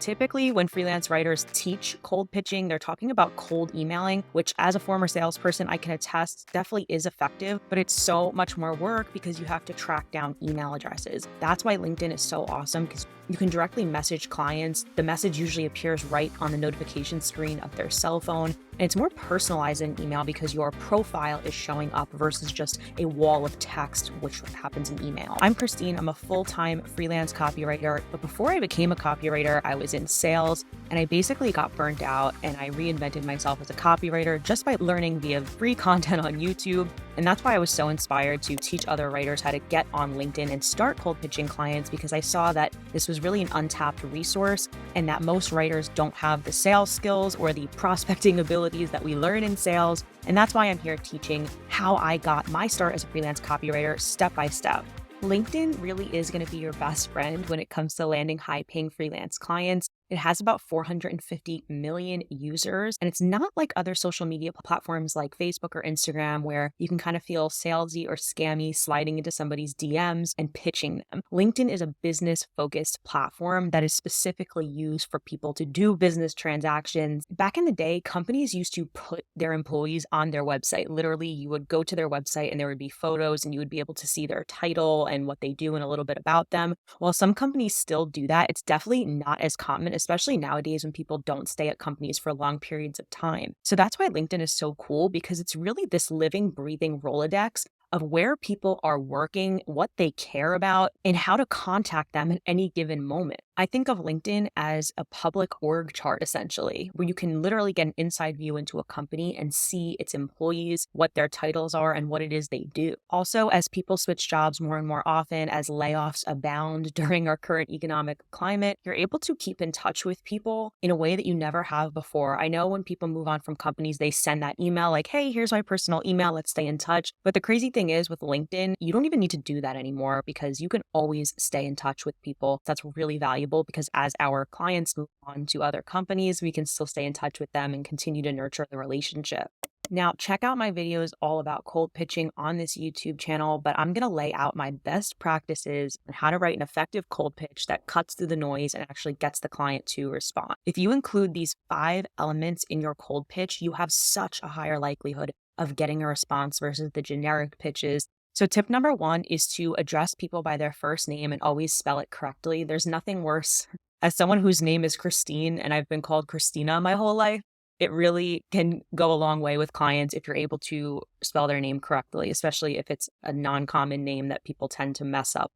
Typically, when freelance writers teach cold pitching, they're talking about cold emailing, which as a former salesperson, I can attest definitely is effective, but it's so much more work because you have to track down email addresses. That's why LinkedIn is so awesome because you can directly message clients. The message usually appears right on the notification screen of their cell phone. And it's more personalized than email because your profile is showing up versus just a wall of text, which happens in email. I'm Christine. I'm a full-time freelance copywriter. But before I became a copywriter, I was in sales and I basically got burnt out and I reinvented myself as a copywriter just by learning via free content on YouTube. And that's why I was so inspired to teach other writers how to get on LinkedIn and start cold pitching clients, because I saw that this was really an untapped resource and that most writers don't have the sales skills or the prospecting abilities that we learn in sales. And that's why I'm here teaching how I got my start as a freelance copywriter step by step. LinkedIn really is going to be your best friend when it comes to landing high-paying freelance clients. It has about 450 million users, and it's not like other social media platforms like Facebook or Instagram where you can kind of feel salesy or scammy sliding into somebody's DMs and pitching them. LinkedIn is a business-focused platform that is specifically used for people to do business transactions. Back in the day, companies used to put their employees on their website. Literally, you would go to their website and there would be photos and you would be able to see their title and what they do and a little bit about them. While some companies still do that, it's definitely not as common, especially nowadays when people don't stay at companies for long periods of time. So that's why LinkedIn is so cool, because it's really this living, breathing Rolodex of where people are working, what they care about, and how to contact them at any given moment. I think of LinkedIn as a public org chart, essentially, where you can literally get an inside view into a company and see its employees, what their titles are, and what it is they do. Also, as people switch jobs more and more often, as layoffs abound during our current economic climate, you're able to keep in touch with people in a way that you never have before. I know when people move on from companies, they send that email like, hey, here's my personal email, let's stay in touch. But the crazy thing is with LinkedIn, you don't even need to do that anymore because you can always stay in touch with people. That's really valuable because as our clients move on to other companies, we can still stay in touch with them and continue to nurture the relationship. Now, check out my videos all about cold pitching on this YouTube channel, but I'm going to lay out my best practices on how to write an effective cold pitch that cuts through the noise and actually gets the client to respond. If you include these 5 elements in your cold pitch, you have such a higher likelihood of getting a response versus the generic pitches. So tip number 1 is to address people by their first name and always spell it correctly. There's nothing worse. As someone whose name is Christine and I've been called Christina my whole life, it really can go a long way with clients if you're able to spell their name correctly, especially if it's a non-common name that people tend to mess up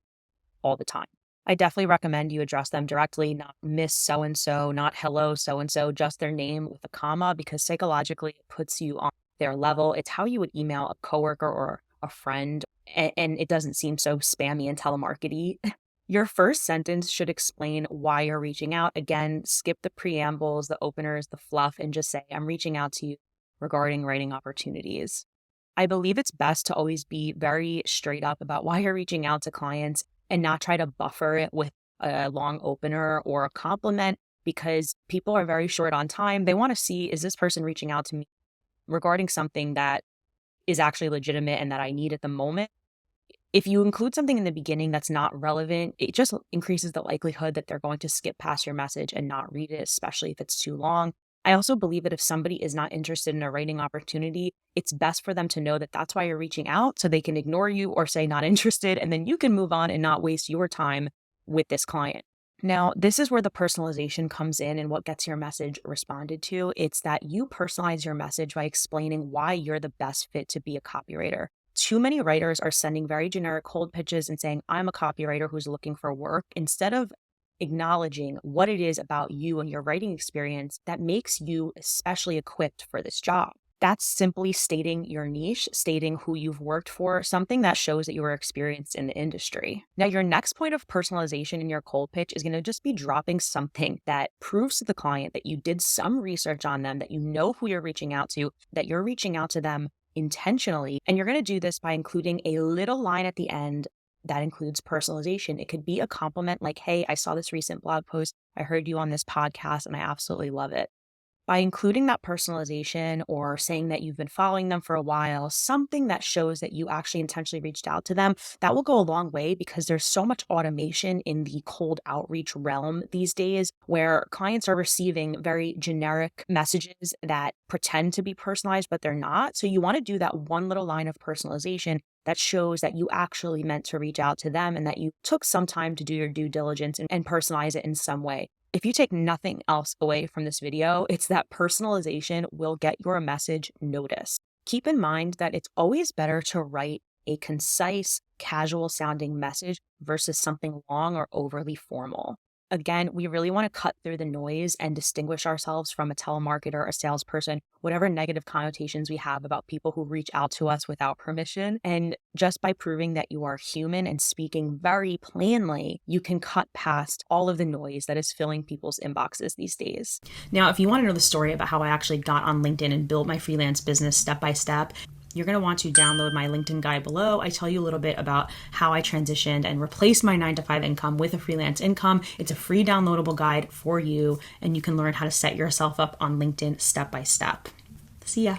all the time. I definitely recommend you address them directly, not Miss So-and-so, not hello so-and-so, just their name with a comma, because psychologically it puts you on their level. It's how you would email a coworker or a friend, and it doesn't seem so spammy and telemarkety. Your first sentence should explain why you're reaching out. Again, skip the preambles, the openers, the fluff, and just say, I'm reaching out to you regarding writing opportunities. I believe it's best to always be very straight up about why you're reaching out to clients and not try to buffer it with a long opener or a compliment, because people are very short on time. They want to see, is this person reaching out to me regarding something that is actually legitimate and that I need at the moment? If you include something in the beginning that's not relevant, it just increases the likelihood that they're going to skip past your message and not read it, especially if it's too long. I also believe that if somebody is not interested in a writing opportunity, it's best for them to know that that's why you're reaching out, so they can ignore you or say not interested, and then you can move on and not waste your time with this client. Now, this is where the personalization comes in and what gets your message responded to. It's that you personalize your message by explaining why you're the best fit to be a copywriter. Too many writers are sending very generic cold pitches and saying, I'm a copywriter who's looking for work, instead of acknowledging what it is about you and your writing experience that makes you especially equipped for this job. That's simply stating your niche, stating who you've worked for, something that shows that you are experienced in the industry. Now, your next point of personalization in your cold pitch is going to just be dropping something that proves to the client that you did some research on them, that you know who you're reaching out to, that you're reaching out to them intentionally. And you're going to do this by including a little line at the end that includes personalization. It could be a compliment like, hey, I saw this recent blog post. I heard you on this podcast and I absolutely love it. By including that personalization or saying that you've been following them for a while, something that shows that you actually intentionally reached out to them, that will go a long way because there's so much automation in the cold outreach realm these days where clients are receiving very generic messages that pretend to be personalized, but they're not. So you want to do that one little line of personalization that shows that you actually meant to reach out to them and that you took some time to do your due diligence and personalize it in some way. If you take nothing else away from this video, it's that personalization will get your message noticed. Keep in mind that it's always better to write a concise, casual sounding message versus something long or overly formal. Again, we really want to cut through the noise and distinguish ourselves from a telemarketer, a salesperson, whatever negative connotations we have about people who reach out to us without permission. And just by proving that you are human and speaking very plainly, you can cut past all of the noise that is filling people's inboxes these days. Now, if you want to know the story about how I actually got on LinkedIn and built my freelance business step by step, you're going to want to download my LinkedIn guide below. I tell you a little bit about how I transitioned and replaced my 9-to-5 income with a freelance income. It's a free downloadable guide for you, and you can learn how to set yourself up on LinkedIn step by step. See ya.